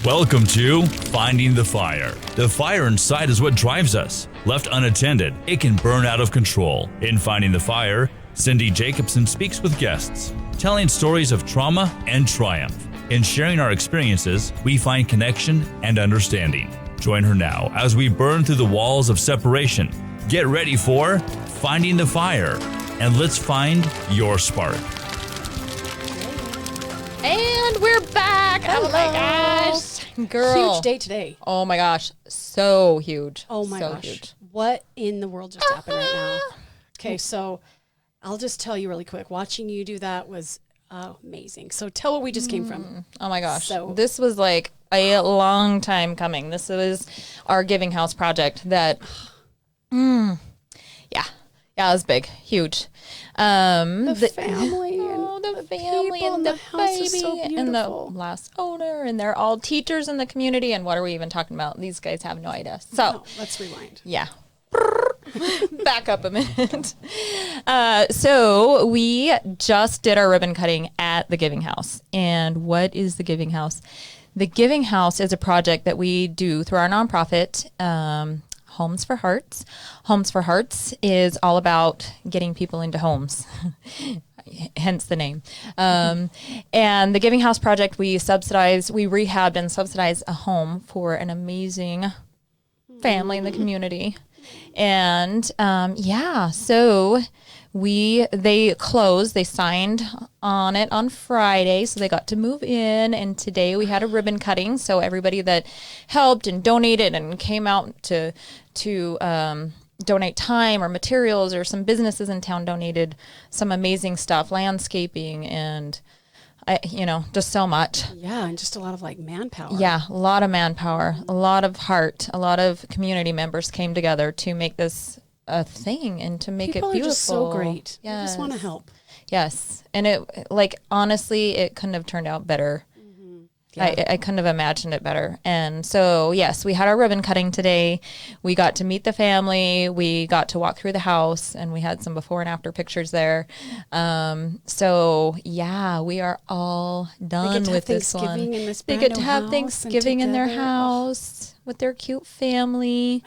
Welcome to Finding the Fire. The fire inside is what drives us. Left unattended, it can burn out of control. In Finding the Fire, Cindy Jacobson speaks with guests, telling stories of trauma and triumph. In sharing our experiences, we find connection and understanding. Join her now as we burn through the walls of separation. Get ready for Finding the Fire, and let's find your spark. And we're back. Hello. Oh my gosh. Girl. Huge day today. Oh my gosh. So huge. Oh my so gosh. Huge. What in the world just happened right now? Okay, so I'll just tell you really quick. Watching you do that was amazing. So tell what we just came from. Oh my gosh. So this was like a long time coming. This was our Giving House project that, yeah, it was big, huge. the family the family people and in the the house is baby so and the beautiful. last owner, and they're all teachers in the community. And what are we even talking about? These guys have no idea. So Oh, let's rewind. yeah. Back up a minute. So we just did our ribbon cutting at the Giving House. And what is the Giving House? The Giving House is a project that we do through our nonprofit, Homes for Hearts. Homes for Hearts is all about getting people into homes. Hence the name. And the Giving House project, we rehabbed and subsidized a home for an amazing family in the community. And so they signed on it on Friday, so they got to move in, and today we had a ribbon cutting. So everybody that helped and donated and came out to donate time or materials, or some businesses in town donated some amazing stuff, landscaping, and just so much. Yeah, and just a lot of manpower. Yeah, a lot of manpower, a lot of heart, a lot of community members came together to make this a thing and to make People it beautiful. are just so great. Yes. They just want to help. Yes. And it, honestly, it couldn't have turned out better. Yeah. I couldn't have imagined it better. And so, yes, we had our ribbon cutting today. We got to meet the family. We got to walk through the house, and we had some before and after pictures there. So, yeah, we are all done with this one. In this They get to have Thanksgiving in their house with their cute family.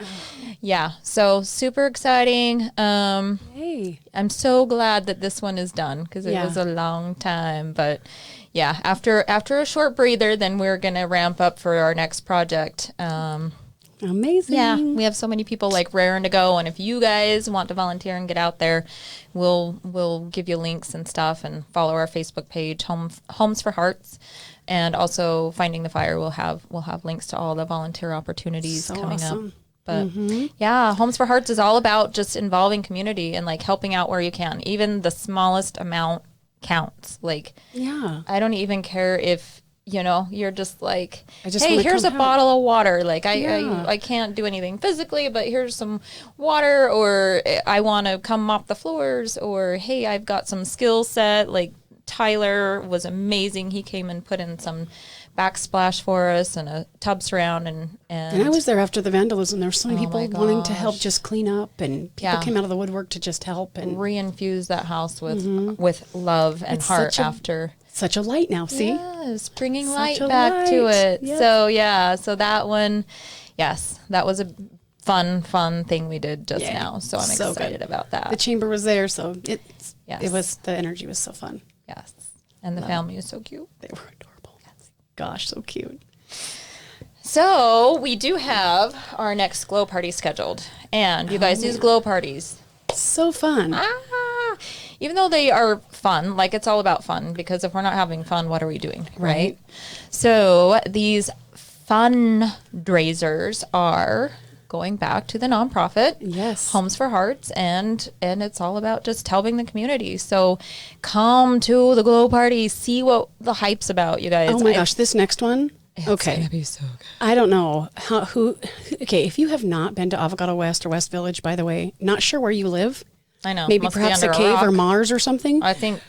Yeah, so super exciting. Hey. I'm so glad that this one is done, because it was a long time. But yeah, after a short breather, then we're going to ramp up for our next project. Amazing. Yeah, we have so many people raring to go. And if you guys want to volunteer and get out there, we'll give you links and stuff, and follow our Facebook page, Homes for Hearts. And also Finding the Fire, we'll have links to all the volunteer opportunities coming up. But yeah, Homes for Hearts is all about just involving community and helping out where you can. Even the smallest amount counts. Yeah. I don't even care if, you're just just hey, wanna here's a come bottle of water. Yeah. I can't do anything physically, but here's some water, or I want to come mop the floors, or hey, I've got some skill set. Tyler was amazing. He came and put in some backsplash for us and a tub surround, and I was there after the vandalism. There were so many people my wanting to help gosh. just clean up, and people came out of the woodwork to just help and reinfuse that house with love and It's heart such a- after. such a light now. See, Yes, bringing Such light a back to light. it. Yep. So that one, yes, that was a fun thing we did just Yeah. now. So I'm So excited good. about that. the chamber was there, so it Yes. was the energy was so fun. Yes. And the family is so cute. They were adorable. Gosh, so cute. So we do have our next glow party scheduled. And you guys use glow parties. So fun. Even though they are fun, it's all about fun, because if we're not having fun, what are we doing? Right. So these fundraisers are going back to the nonprofit, Yes. Homes for Hearts, and it's all about just helping the community. So come to the glow party, see what the hype's about, you guys. Oh my gosh, this next one. Okay. It's gonna be so good. I don't know okay, if you have not been to Avocado West or West Village, by the way, not sure where you live, I know. maybe Must be perhaps a under cave or rock. Mars or something. I think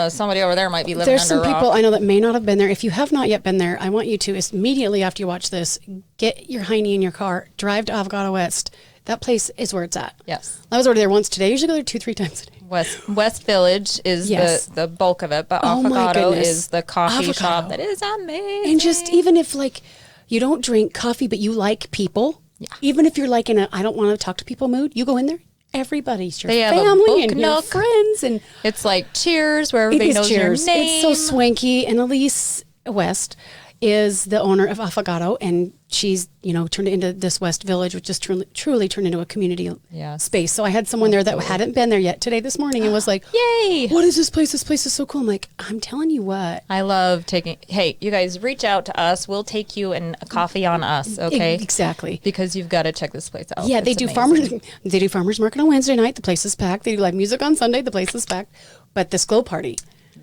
somebody over there might be living There's under some a rock. people I know that may not have been there. If you have not yet been there, I want you to immediately after you watch this, get your hiney in your car, drive to Avocado West. That place is where it's at. Yes. I was already there once today. I usually go there 2-3 times a day. West Village is Yes. the bulk of it, but Oh my Avocado goodness. is the coffee Avocado. shop that is amazing. And just even if You don't drink coffee, but you like people. Yeah. Even if you're like in a I don't want to talk to people mood, you go in there. Everybody's your family and your friends, and it's like Cheers, where everybody knows Cheers. your name. It's so swanky. And Elise West is the owner of Affogato, and she's turned it into this West Village, which just truly turned into a community space. So I had someone there that hadn't been there yet today this morning and was like, "Yay! What is this place? This place is so cool." I'm like, "I'm telling you what, I love taking. Hey, you guys, reach out to us. We'll take you and a coffee on us, okay? Exactly, because you've got to check this place out. Yeah, they do amazing. farmers market on Wednesday night. The place is packed. They do live music on Sunday. The place is packed. But this glow party,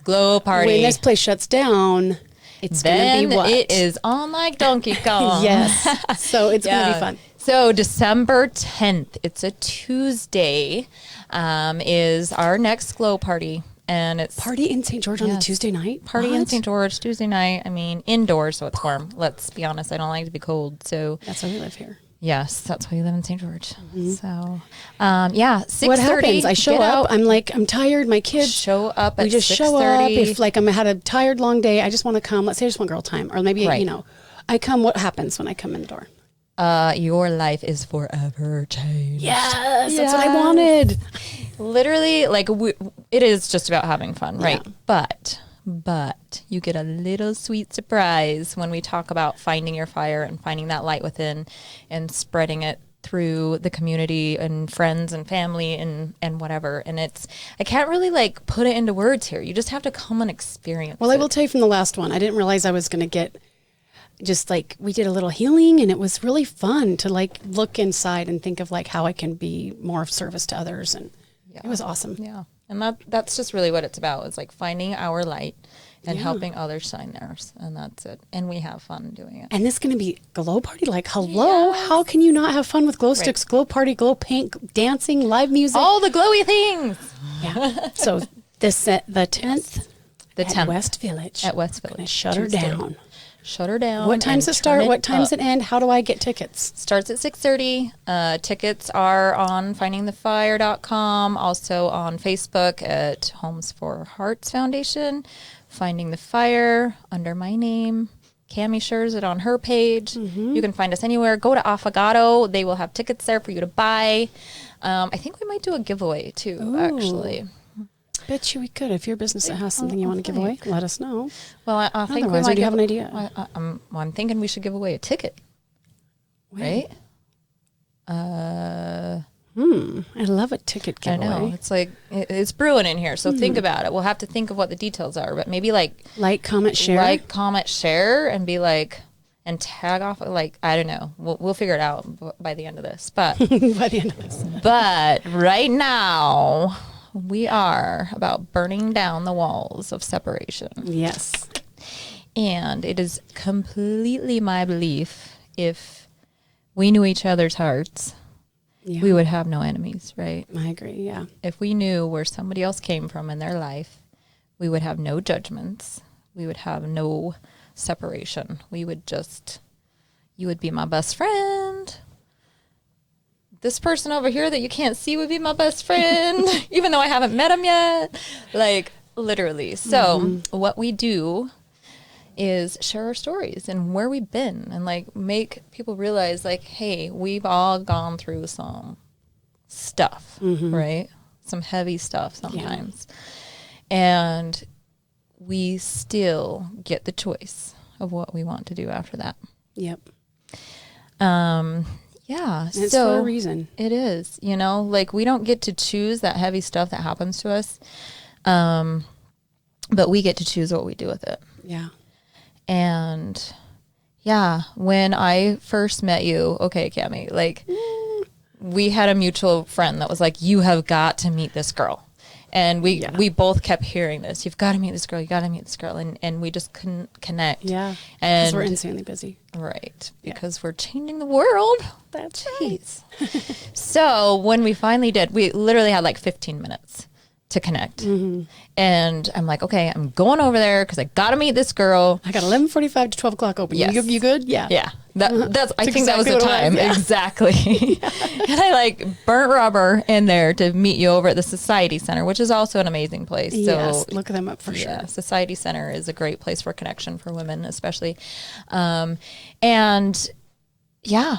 when this place shuts down. It's going to be what? It is on like Donkey Kong. Yes. So it's going to be fun. So December 10th, it's a Tuesday, is our next glow party. And it's party in St. George on a Tuesday night? Party in St. George, Tuesday night. I mean, indoors, so it's warm. Let's be honest. I don't like to be cold. So that's why we live here. Yes, that's why you live in St. George. Mm-hmm. So, 6:30. What happens? I show up. I'm tired. My kids show up. We just 6:30. show up. If I had a tired long day, I just want to come. Let's say I just want girl time, or maybe I come. What happens when I come in the door? Your life is forever changed. Yes, that's what I wanted. Literally, it is just about having fun, right? Yeah. But you get a little sweet surprise when we talk about finding your fire and finding that light within and spreading it through the community and friends and family and whatever. And I can't really put it into words here. You just have to come and experience it. I will tell you from the last one, I didn't realize I was going to get just we did a little healing, and it was really fun to look inside and think of how I can be more of service to others. And it was awesome. Yeah. And that's just really what it's about. It's finding our light and helping others shine theirs. And that's it. And we have fun doing it. And this is going to be glow party. Hello, how can you not have fun with glow sticks, glow party, glow paint, dancing, live music? All the glowy things. Yeah. So the 10th. The 10th. At West Village. At West Village. Shut her down. Shut her down. What time does it start? What time does it end? How do I get tickets? Starts at 6:30. Tickets are on findingthefire.com. Also on Facebook at Homes for Hearts Foundation. Finding the Fire under my name. Cammy shares it on her page. Mm-hmm. You can find us anywhere. Go to Affogato. They will have tickets there for you to buy. I think we might do a giveaway too, actually. Bet you we could. If you're a business that has something you want to give away, let us know. Well, I think otherwise, do you have an idea? I'm thinking we should give away a ticket. Right? I love a ticket giveaway. I know. It's it's brewing in here, so think about it. We'll have to think of what the details are, but maybe like, comment, share. Like, comment, share, and be and tag off, I don't know. We'll figure it out by the end of this. But by the end of this. But right now, we are about burning down the walls of separation. Yes. And it is completely my belief, if we knew each other's hearts, we would have no enemies, right? I agree, yeah. If we knew where somebody else came from in their life, we would have no judgments. We would have no separation. You would be my best friend. This person over here that you can't see would be my best friend, even though I haven't met him yet. Literally. So what we do is share our stories and where we've been and make people realize hey, we've all gone through some stuff, right? Some heavy stuff sometimes. Yeah. And we still get the choice of what we want to do after that. Yep. Yeah. And it's for a reason. It is, we don't get to choose that heavy stuff that happens to us. But we get to choose what we do with it. Yeah. And when I first met you, okay, Cammy, we had a mutual friend that was you have got to meet this girl. And we both kept hearing this. You've got to meet this girl. You got to meet this girl. And we just couldn't connect. Yeah. And because we're insanely busy. Right. Because we're changing the world. That's right. So when we finally did, we literally had 15 minutes to connect. Mm-hmm. And I'm okay, I'm going over there because I got to meet this girl. I got 11:45 to 12 o'clock open. Yes. You good? Yeah. Yeah. I think that was the time. Yeah. Exactly. And I like burnt rubber in there to meet you over at the Society Center, which is also an amazing place. Yes, So look them up for sure. Society Center is a great place for connection for women, especially. And yeah,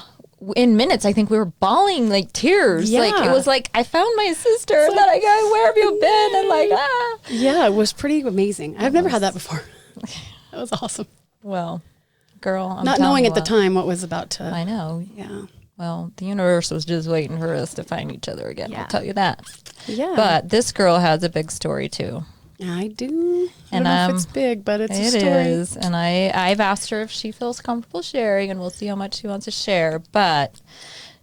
in minutes, I think we were bawling like tears. Yeah. Like it was like, I found my sister and then I go, where have you been? And like, Yeah, it was pretty amazing. I've never had that before. That was awesome. Well, girl, I'm not telling knowing you at the what. time what was about to. I know. Yeah. Well, the universe was just waiting for us to find each other again. Yeah. I'll tell you that. Yeah. But this girl has a big story too. I do. I And, don't know if it's big, but it's a It story. is. And I've asked her if she feels comfortable sharing, and we'll see how much she wants to share. But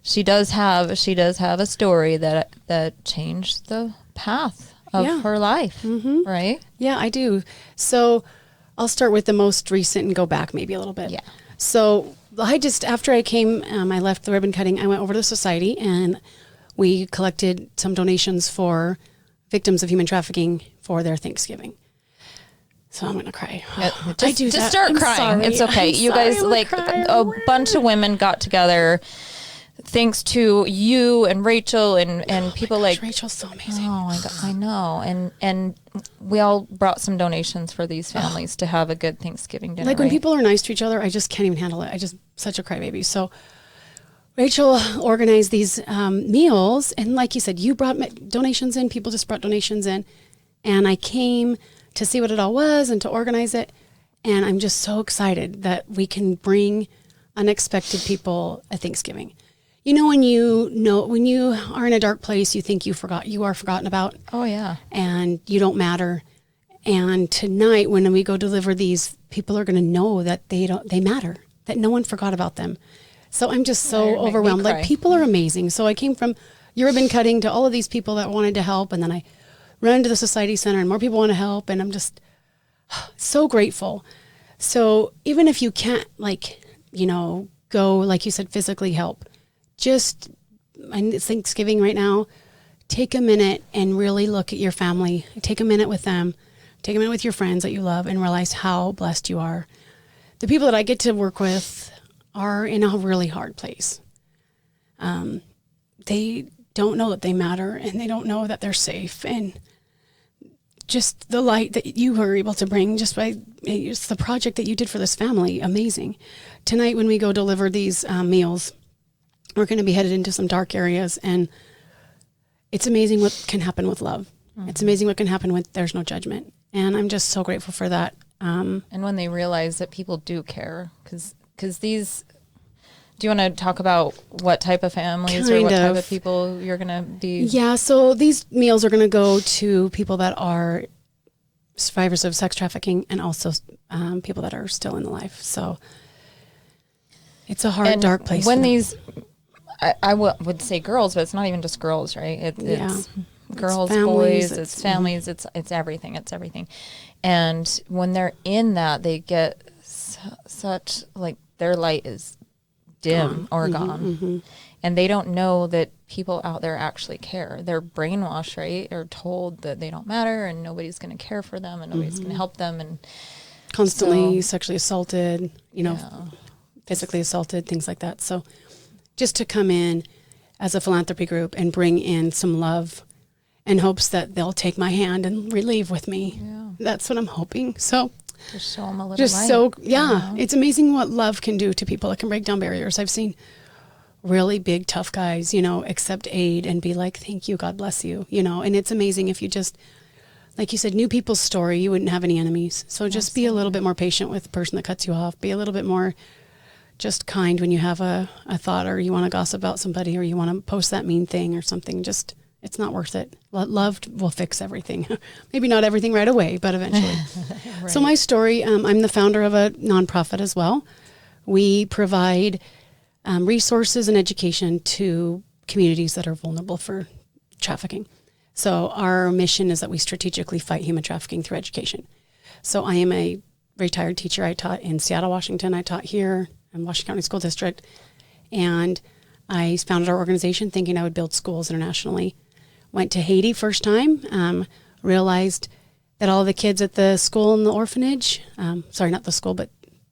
she does have a story that changed the path of her life, right? Yeah, I do. So I'll start with the most recent and go back maybe a little bit. Yeah. So after I came, I left the ribbon cutting, I went over to the society and we collected some donations for victims of human trafficking for their Thanksgiving. So I'm going to cry. Just start crying. Sorry. It's okay. I'm You sorry, guys, I'm like crying. a bunch of women got together thanks to you and Rachel and people like Rachel's so amazing. Oh my God, I know. And we all brought some donations for these families to have a good Thanksgiving dinner. Like when right? people are nice to each other, I just can't even handle it. I just such a crybaby. So Rachel organized these meals, and like you said, you brought donations in. People just brought donations in, and I came to see what it all was and to organize it. And I'm just so excited that we can bring unexpected people at Thanksgiving. You know when you are in a dark place, you think you are forgotten about. Oh yeah. And you don't matter. And tonight, when we go deliver these, people are going to know that they matter, that no one forgot about them. So I'm just so overwhelmed. Like people are amazing. So I came from your ribbon cutting to all of these people that wanted to help. And then I run to the Society Center and more people want to help. And I'm just so grateful. So even if you can't go, like you said, physically help, and it's Thanksgiving right now, take a minute and really look at your family. Take a minute with them. Take a minute with your friends that you love and realize how blessed you are. The people that I get to work with are in a really hard place. They don't know that they matter and they don't know that they're safe. And just the light that you were able to bring just by just the project that you did for this family, amazing. Tonight when we go deliver these meals, we're going to be headed into some dark areas, and it's amazing what can happen with love. Mm-hmm. It's amazing what can happen when there's no judgment. And I'm just so grateful for that. And when they realize that people do care, because these, do you want to talk about what type of families or what type of people you're going to be? Yeah, so these meals are going to go to people that are survivors of sex trafficking and also people that are still in the life. So it's a hard, dark place. When these, I would say girls, but it's not even just girls, right? It's girls, families, boys, it's families, it's everything. It's everything. And when they're in that, they get such, like, their light is dim or gone. Mm-hmm. And they don't know that people out there actually care. They're brainwashed, right? Or told that they don't matter and nobody's going to care for them and nobody's going to help them. And constantly sexually assaulted, physically assaulted, things like that. So just to come in as a philanthropy group and bring in some love in hopes that they'll take my hand and relieve with me. Yeah. That's what I'm hoping. So just show them a little light. It's amazing what love can do to people. It can break down barriers. I've seen really big, tough guys, accept aid and be like, thank you, God bless you, and it's amazing if you just, like you said, knew people's story, you wouldn't have any enemies. So just be a little bit more patient with the person that cuts you off. Be a little bit more just kind when you have a thought or you want to gossip about somebody or you want to post that mean thing or something. Just, it's not worth it. Love will fix everything. Maybe not everything right away, but eventually. Right. So my story, I'm the founder of a nonprofit as well. We provide resources and education to communities that are vulnerable for trafficking. So our mission is that we strategically fight human trafficking through education. So I am a retired teacher. I taught in Seattle, Washington. I taught here in Washington County School District. And I founded our organization thinking I would build schools internationally. Went to Haiti first time, realized that all the kids at the school and the orphanage, sorry, not the school, but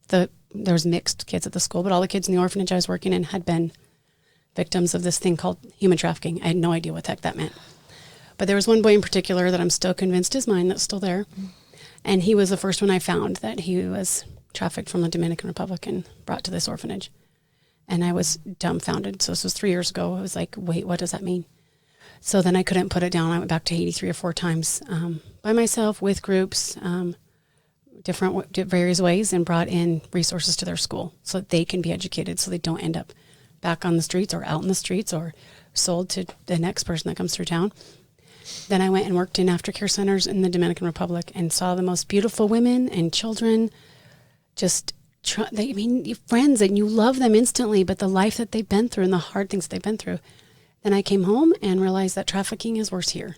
the there was mixed kids at the school, but all the kids in the orphanage I was working in had been victims of this thing called human trafficking. I had no idea what the heck that meant. But there was one boy in particular that I'm still convinced is mine, that's still there. And he was the first one I found that he was trafficked from the Dominican Republic and brought to this orphanage. And I was dumbfounded. So this was 3 years ago. I was like, wait, what does that mean? So then I couldn't put it down. I went back to Haiti 3 or 4 times by myself with groups, various ways, and brought in resources to their school so that they can be educated, so they don't end up back on the streets or out in the streets or sold to the next person that comes through town. Then I went and worked in aftercare centers in the Dominican Republic and saw the most beautiful women and children friends, and you love them instantly, but the life that they've been through and the hard things that they've been through. Then I came home and realized that trafficking is worse here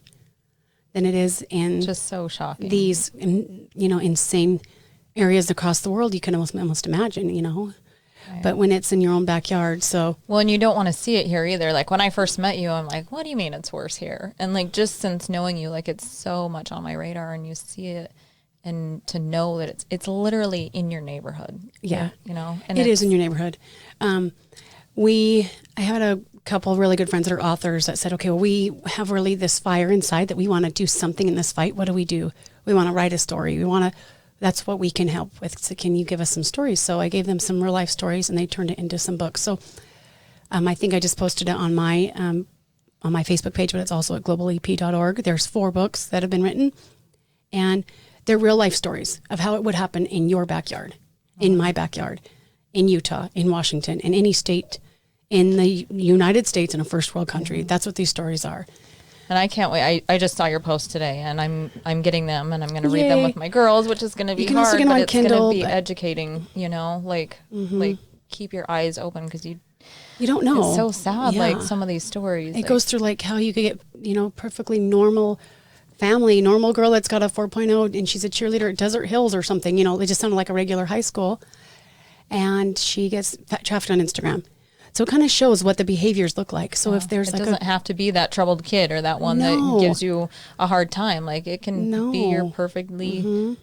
than it is in just so shocking. These, insane areas across the world. You can almost imagine, Right. But when it's in your own backyard, so. Well, and you don't want to see it here either. Like when I first met you, I'm like, what do you mean it's worse here? And like, just since knowing you, like it's so much on my radar and you see it, and to know that it's literally in your neighborhood. Yeah. And it is in your neighborhood. I had a couple of really good friends that are authors that said, okay, well, we have really this fire inside that we want to do something in this fight. What do? We want to write a story. That's what we can help with. So can you give us some stories? So I gave them some real life stories and they turned it into some books. So I think I just posted it on my Facebook page, but it's also at globalep.org. There's 4 books that have been written, and they're real life stories of how it would happen in your backyard, in my backyard, in Utah, in Washington, in any state in the United States, in a first world country. That's what these stories are. And I can't wait. I just saw your post today, and I'm getting them, and I'm going to read them with my girls, which is going to be hard, but it's going to be educating. Like keep your eyes open because you don't know. It's so sad. Yeah. Like some of these stories. It goes through like how you could get perfectly normal family, normal girl that's got a 4.0 and she's a cheerleader at Desert Hills or something. It just sounded like a regular high school, and she gets trafficked on Instagram. So it kind of shows what the behaviors look like. So if there's it doesn't have to be that troubled kid or that one that gives you a hard time. Like it can be your perfectly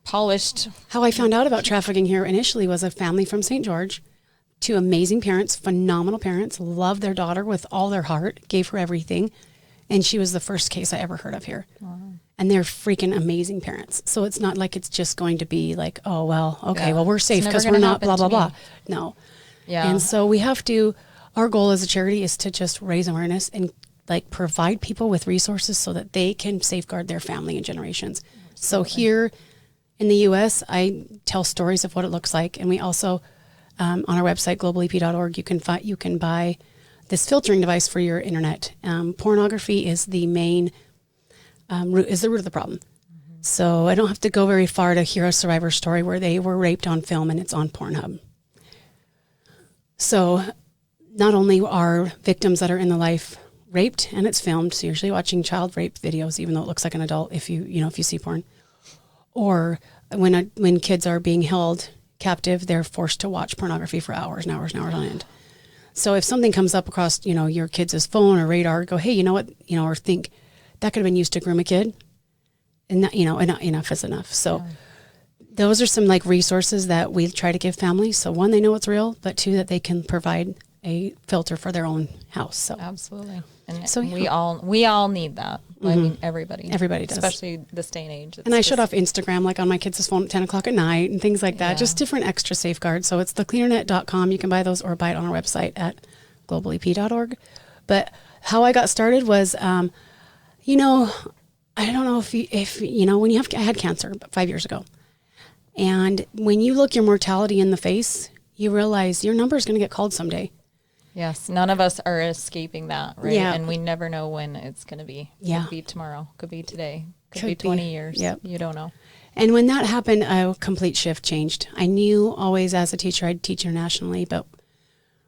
polished. How I found out about trafficking here initially was a family from St. George, 2 amazing parents, phenomenal parents, loved their daughter with all their heart, gave her everything. And she was the first case I ever heard of here. Wow. And they're freaking amazing parents. So it's not like it's just going to be like, oh, well, okay, well, we're safe because we're not blah, blah, blah. No. Yeah. And so we have to, our goal as a charity is to just raise awareness and like provide people with resources so that they can safeguard their family and generations. Absolutely. So here in the U.S., I tell stories of what it looks like. And we also, on our website, globalep.org, you can buy this filtering device for your internet. Pornography is the main root of the problem. Mm-hmm. So I don't have to go very far to hear a survivor story where they were raped on film and it's on Pornhub. So not only are victims that are in the life raped and it's filmed, so you're usually watching child rape videos, even though it looks like an adult if you see porn, or when kids are being held captive, they're forced to watch pornography for hours and hours and hours on end. So if something comes up across, your kids' phone or radar, go, hey, you know what, or think that could have been used to groom a kid, and that, enough is enough. So those are some like resources that we try to give families. So 1, they know it's real, but 2, that they can provide a filter for their own house. So absolutely. And so we all need that. Mm-hmm. I mean, everybody does, especially this day and age. And I shut off Instagram, like on my kids' phone at 10 o'clock at night and things like that, just different extra safeguards. So it's theclearnet.com. You can buy those or buy it on our website at globalep.org. But how I got started was, I don't know if when I had cancer 5 years ago, and when you look your mortality in the face, you realize your number is going to get called someday. Yes, none of us are escaping that, right? Yeah. And we never know when it's going to be. Yeah. Could be tomorrow, could be today, could be 20 years. Yep. You don't know. And when that happened, a complete shift changed. I knew always as a teacher I'd teach internationally, but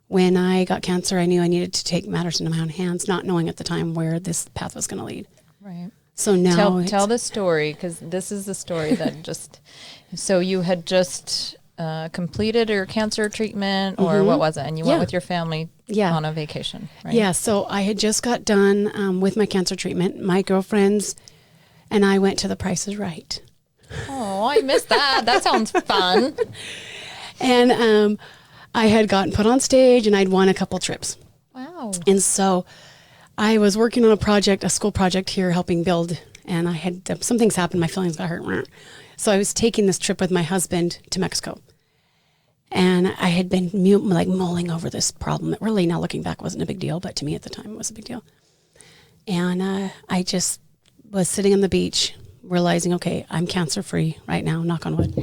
when I got cancer, I knew I needed to take matters into my own hands, not knowing at the time where this path was going to lead. Right. So now tell the story, because this is the story that just. So you had just completed your cancer treatment, or what was it? And you went with your family on a vacation, right? Yeah. So I had just got done with my cancer treatment. My girlfriends and I went to The Price is Right. Oh, I missed that. That sounds fun. And I had gotten put on stage and I'd won a couple trips. Wow. And so I was working on a school project here, helping build, and I had some things happened. My feelings got hurt. So I was taking this trip with my husband to Mexico. And I had been mulling over this problem that really, now looking back, wasn't a big deal, but to me at the time it was a big deal. And I just was sitting on the beach realizing, okay, I'm cancer-free right now, knock on wood.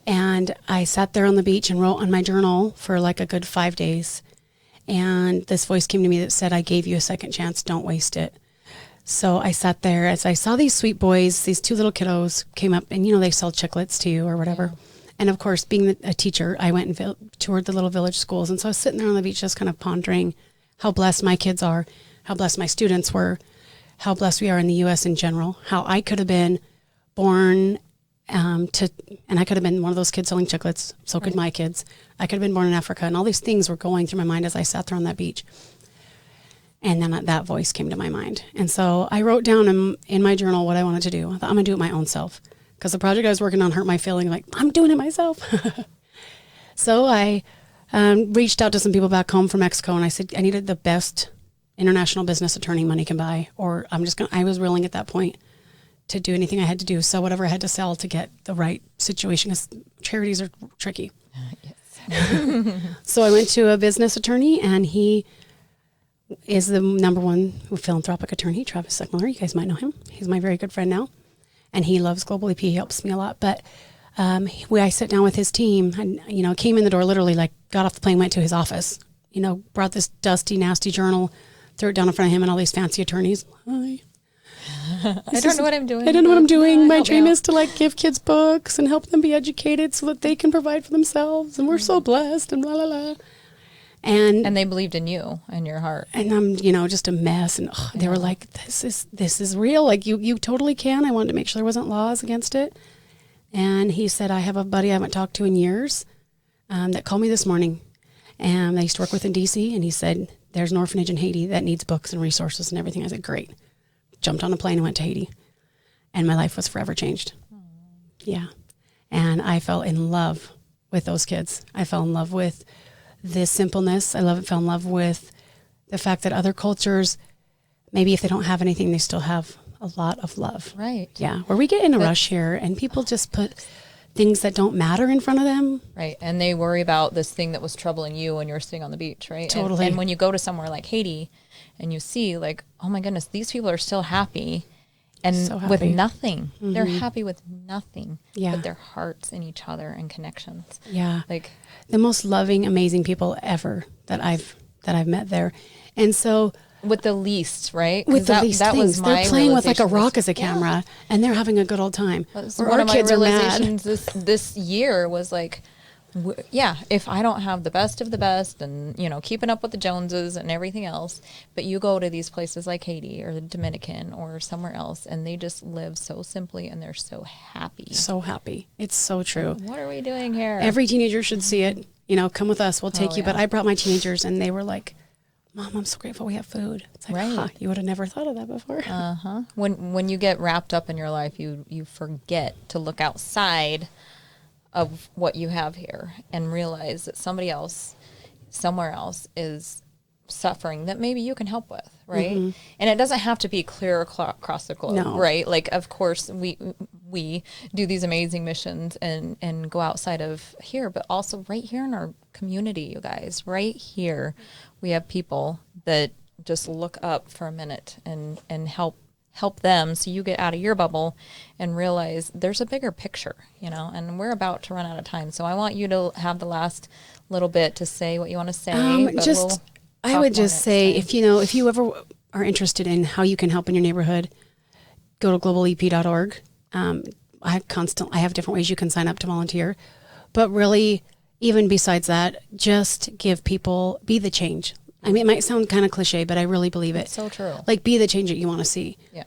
And I sat there on the beach and wrote on my journal for like a good 5 days. And this voice came to me that said, I gave you a second chance, don't waste it. So I sat there as I saw these sweet boys, these two little kiddos came up, and they sell chiclets to you or whatever. Yeah. And of course, being a teacher, I went and toured the little village schools. And so I was sitting there on the beach just kind of pondering how blessed my kids are, how blessed my students were, how blessed we are in the U.S. in general, how I could have been born and I could have been one of those kids selling chiclets. So could my kids. I could have been born in Africa. And all these things were going through my mind as I sat there on that beach. And then that voice came to my mind. And so I wrote down in my journal what I wanted to do. I thought, I'm going to do it my own self. Because the project I was working on hurt my feeling, like, I'm doing it myself. So I reached out to some people back home from Mexico, and I said, I needed the best international business attorney money can buy, or I was willing at that point to do anything I had to do. So whatever I had to sell to get the right situation, because charities are tricky. Yes. So I went to a business attorney, and he is the number one philanthropic attorney, Travis Seckmiller. You guys might know him. He's my very good friend now. And he loves Global EP. He helps me a lot. But I sit down with his team and, came in the door, literally like got off the plane, went to his office, brought this dusty, nasty journal, threw it down in front of him and all these fancy attorneys. Hi. I don't know what I'm doing. I don't know what I'm doing. My dream is to give kids books and help them be educated so that they can provide for themselves. And we're so blessed and blah, blah, blah. And they believed in you and your heart. And I'm, just a mess. And they were like, this is real. Like you totally can. I wanted to make sure there wasn't laws against it. And he said, I have a buddy I haven't talked to in years that called me this morning. And I used to work with in DC. And he said, there's an orphanage in Haiti that needs books and resources and everything. I said, great. Jumped on a plane and went to Haiti. And my life was forever changed. Aww. Yeah. And I fell in love with those kids. I fell in love with this simpleness. Fell in love with the fact that other cultures, maybe if they don't have anything, they still have a lot of love. Right. Yeah. Where we get in a rush here and people just put things that don't matter in front of them. Right. And they worry about this thing that was troubling you when you were sitting on the beach, right? Totally. And when you go to somewhere like Haiti and you see oh my goodness, these people are still happy. And so with nothing. Mm-hmm. They're happy with nothing but their hearts and each other and connections. Yeah. The most loving, amazing people ever that I've met there. And so with the least, right? With the least that things. Was my they're playing with a rock as a camera and they're having a good old time. One of my realizations this year was if I don't have the best of the best and, keeping up with the Joneses and everything else, but you go to these places like Haiti or the Dominican or somewhere else and they just live so simply and they're so happy. So happy. It's so true. What are we doing here? Every teenager should see it. Come with us. We'll take you. But I brought my teenagers and they were like, Mom, I'm so grateful we have food. It's like, right. You would have never thought of that before. Uh-huh. When you get wrapped up in your life, you forget to look outside of what you have here and realize that somebody else, somewhere else is suffering that maybe you can help with, right? Mm-hmm. And it doesn't have to be clear across the globe, right? Of course, we do these amazing missions and go outside of here, but also right here in our community, you guys, right here, we have people that just look up for a minute and help them so you get out of your bubble and realize there's a bigger picture, and we're about to run out of time. So I want you to have the last little bit to say what you want to say. I would just say, if you ever are interested in how you can help in your neighborhood, go to globalep.org. I have different ways you can sign up to volunteer, but really, even besides that, just give people, be the change. I mean, it might sound kind of cliche, but I really believe it. It's so true. Be the change that you want to see. Yeah.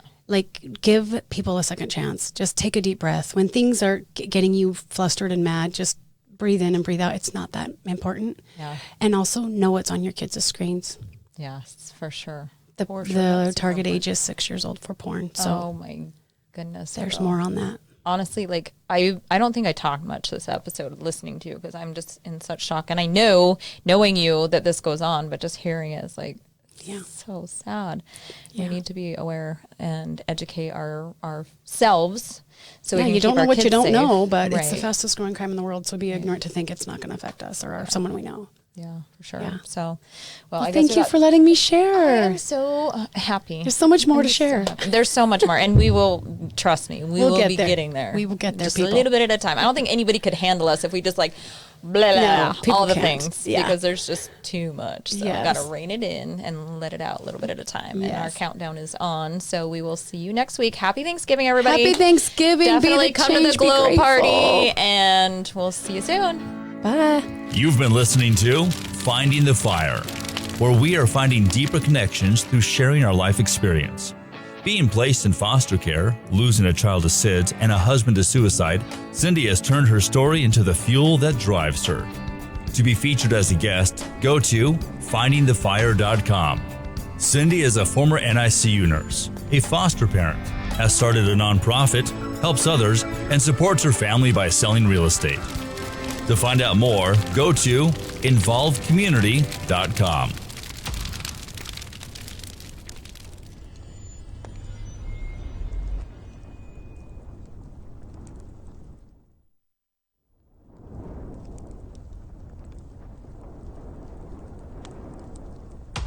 Give people a second chance. Just take a deep breath. When things are getting you flustered and mad, just breathe in and breathe out. It's not that important. Yeah. And also know what's on your kids' screens. Yes, for sure. The target age is 6 years old for porn. So oh my goodness. There's more on that. honestly, like, I don't think I talked much this episode listening to you because I'm just in such shock. And I know, knowing you, that this goes on, but just hearing it is like, so sad. We need to be aware and educate ourselves. So we can you don't know what you don't safe. know, but it's the fastest growing crime in the world. So be ignorant to think it's not going to affect us or someone we know. Yeah, for sure. Yeah. So, I thank you for letting me share. I'm so happy. There's so much more to share. There's so much more, and we will, trust me, we will be getting there. We will get there, just people. a little bit at a time. I don't think anybody could handle us if we just like blah, blah, all the things, because there's just too much. So we've got to rein it in and let it out a little bit at a time. And our countdown is on, so we will see you next week. Happy Thanksgiving, everybody. Happy Thanksgiving. Definitely come to the glow party, and we'll see you soon. Bye. You've been listening to Finding the Fire, where we are finding deeper connections through sharing our life experience. Being placed in foster care, losing a child to SIDS, and a husband to suicide, Cindy has turned her story into the fuel that drives her. To be featured as a guest, go to findingthefire.com. Cindy is a former NICU nurse, a foster parent, has started a nonprofit, helps others, and supports her family by selling real estate. To find out more, go to involvedcommunity.com.